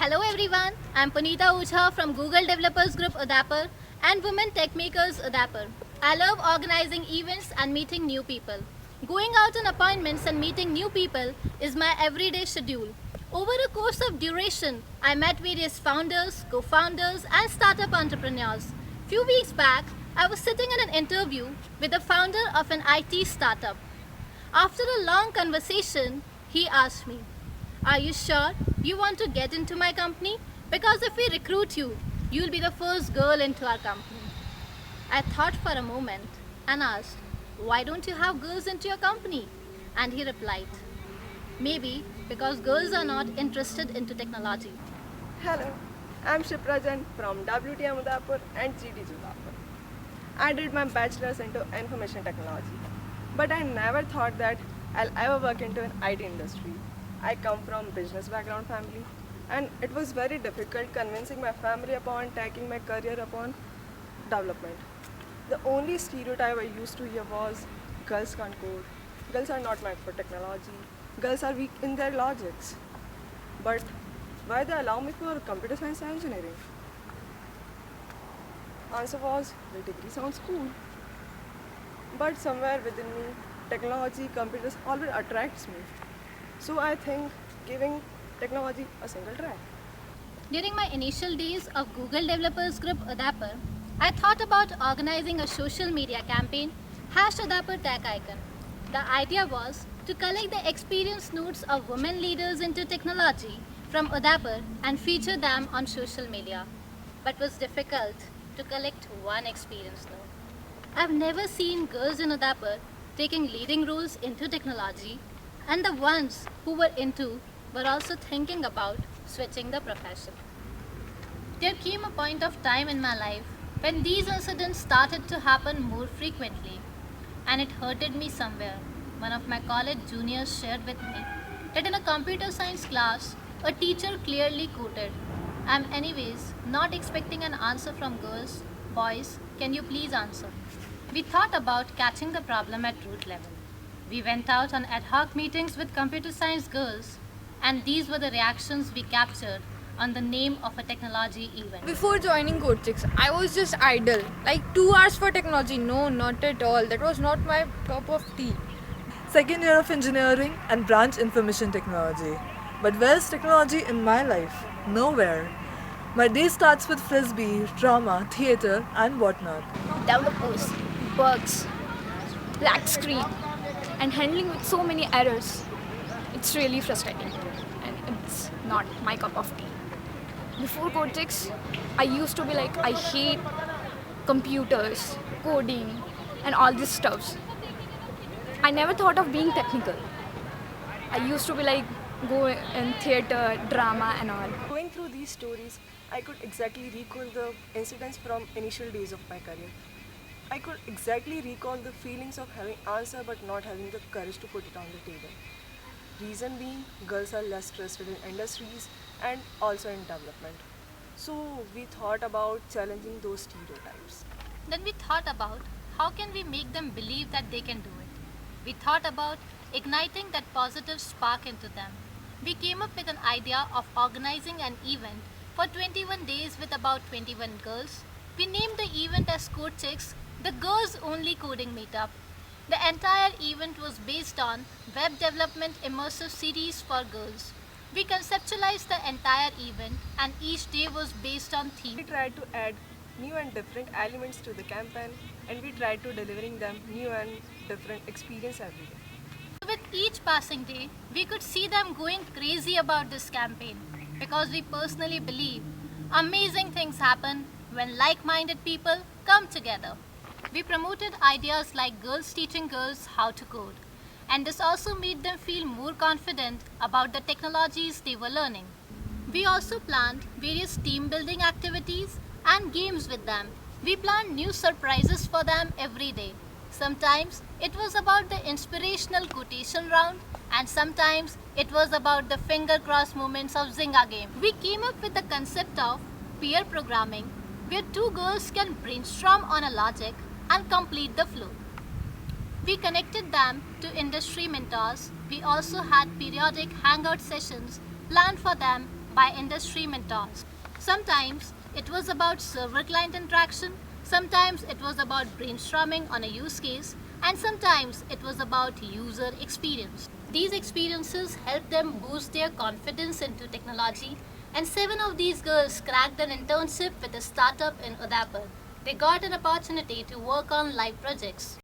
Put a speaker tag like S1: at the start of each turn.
S1: Hello everyone, I'm Punita Ujha from Google Developers Group Udapur and Women Tech Makers Udapur. I love organizing events and meeting new people. Going out on appointments and meeting new people is my everyday schedule. Over a course of duration, I met various founders, co-founders and startup entrepreneurs. Few weeks back, I was sitting in an interview with the founder of an IT startup. After a long conversation, he asked me, "Are you sure you want to get into my company? Because if we recruit you, you'll be the first girl into our company." I thought for a moment and asked, "Why don't you have girls into your company?" And he replied, "Maybe because girls are not interested into technology."
S2: Hello, I'm Shiprajan from WTM Udapur and GT Udapur. I did my bachelor's into information technology, but I never thought that I'll ever work into an IT industry. I come from business background family, and it was very difficult convincing my family upon taking my career upon development. The only stereotype I used to hear was girls can't code, girls are not meant for technology, girls are weak in their logics. But why they allow me for computer science and engineering? Answer was, the degree sounds cool. But somewhere within me, technology, computers always attracts me. So I think giving technology a single try.
S1: During my initial days of Google Developers Group Udapur, I thought about organizing a social media campaign, #Udapur Tech Icon. The idea was to collect the experience notes of women leaders into technology from Udapur and feature them on social media. But it was difficult to collect one experience note. I've never seen girls in Udapur taking leading roles into technology, and the ones who were into were also thinking about switching the profession. There came a point of time in my life when these incidents started to happen more frequently, and it hurted me somewhere. One of my college juniors shared with me that in a computer science class, a teacher clearly quoted, "I'm anyways not expecting an answer from girls. Boys, can you please answer?" We thought about catching the problem at root level. We went out on ad hoc meetings with computer science girls, and these were the reactions we captured on the name of a technology event.
S3: Before joining Code6, I was just idle. Like 2 hours for technology. No, not at all. That was not my cup of tea.
S4: Second year of engineering and branch information technology. But where's technology in my life? Nowhere. My day starts with frisbee, drama, theatre, and whatnot.
S5: Developers, bugs, black screen, and handling with so many errors. It's really frustrating, and it's not my cup of tea. Before Cortex, I used to be like, I hate computers, coding, and all this stuff. I never thought of being technical. I used to be like, go in theater, drama, and all.
S2: Going through these stories, I could exactly recall the incidents from initial days of my career. I could exactly recall the feelings of having answer but not having the courage to put it on the table. Reason being, girls are less trusted in industries and also in development. So we thought about challenging those stereotypes.
S1: Then we thought about how can we make them believe that they can do it. We thought about igniting that positive spark into them. We came up with an idea of organizing an event for 21 days with about 21 girls. We named the event as Code Chicks, the girls only coding meetup. The entire event was based on web development immersive series for girls. We conceptualized the entire event and each day was based on theme.
S2: We tried to add new and different elements to the campaign, and we tried to delivering them new and different experience every day.
S1: With each passing day, we could see them going crazy about this campaign because we personally believe amazing things happen when like-minded people come together. We promoted ideas like girls teaching girls how to code, and this also made them feel more confident about the technologies they were learning. We also planned various team building activities and games with them. We planned new surprises for them every day. Sometimes it was about the inspirational quotation round, and sometimes it was about the finger cross moments of Zynga game. We came up with the concept of peer programming, where two girls can brainstorm on a logic and complete the flow. We connected them to industry mentors. We also had periodic hangout sessions planned for them by industry mentors. Sometimes it was about server-client interaction, sometimes it was about brainstorming on a use case, and sometimes it was about user experience. These experiences helped them boost their confidence into technology, and 7 of these girls cracked an internship with a startup in Udaipur. They got an opportunity to work on live projects.